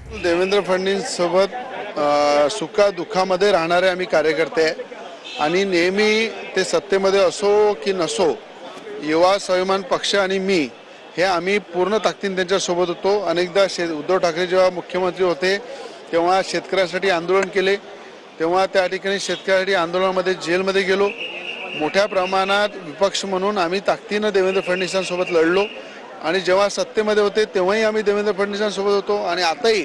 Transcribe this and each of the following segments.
देवेंद्र फडणवीस सोबत सुखा दुःखामध्ये राहणारे आम्ही कार्यकर्ते आहे आणि नेहमी ते सत्तेमध्ये असो की नसो युवा स्वाभिमान पक्ष आणि मी हे आम्ही पूर्ण ताकदीने त्यांच्यासोबत होतो। अनेकदा उद्धव ठाकरे जेव्हा मुख्यमंत्री होते तेव्हा शेतकऱ्यांसाठी आंदोलन केले, तेव्हा त्या ठिकाणी शेतकऱ्यांसाठी आंदोलनामध्ये जेलमध्ये गेलो। मोठ्या प्रमाणात विपक्ष म्हणून आम्ही ताकदीने देवेंद्र फडणवीसांसोबत लढलो आणि जेव्हा सत्तेमध्ये होते तेव्हाही आम्ही देवेंद्र फडणवीसांसोबत होतो आणि आताही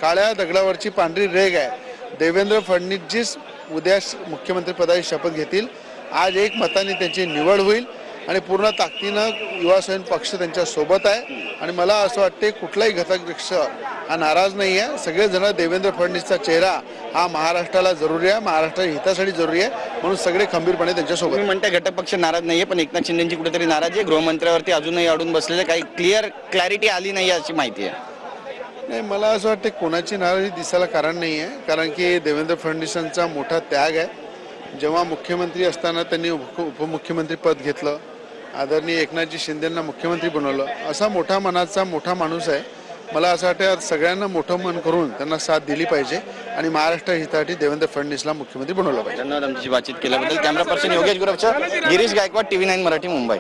काळ्या दगडावरची पांढरी रेघ आहे। देवेंद्र फडणवीसजीच उद्या मुख्यमंत्रीपदाची शपथ घेतील। आज एक मताने त्यांची निवड होईल आणि पूर्ण ताकदीनं युवा स्वाभिमान पक्ष त्यांच्या सोबत आहे आणि मला असं वाटते कुठलाही घटक पक्ष हा नाराज नाही आहे। सगळेजण देवेंद्र फडणवीसचा चेहरा हा महाराष्ट्राला जरुरी आहे, महाराष्ट्राच्या हितासाठी जरुरी आहे, म्हणून सगळे खंबीरपणे त्यांच्यासोबत। तुम्ही म्हणता घटक पक्ष नाराज नाहीये, पण एकनाथ शिंदेची कुठेतरी नाराजी आहे। गृहमंत्र्यावरती अजूनही अडून बसलेले, काही क्लॅरिटी आली नाही अशी माहिती आहे। नाही, मला असं वाटतं कोणाची नाराजी दिसायला कारण नाही आहे, कारण की देवेंद्र फडणवीसांचा मोठा त्याग आहे। जेव्हा मुख्यमंत्री असताना त्यांनी उपमुख्यमंत्री पद घेतलं, आदरणीय एकनाथजी शिंदेंना मुख्यमंत्री बनवलं, असा मोठा मनाचा मोठा माणूस आहे। मला असं वाटतं सगळ्यांना मोठं मन करून त्यांना साथ दिली पाहिजे आणि महाराष्ट्र हितासाठी देवेंद्र फडणवीसला मुख्यमंत्री बनवलं पाहिजे। धन्यवाद आमची बातचीत केल्याबद्दल। कॅमेरा पर्सन योगेश गुरवच्या गिरीश गायकवाड, TV9 मराठी, मुंबई।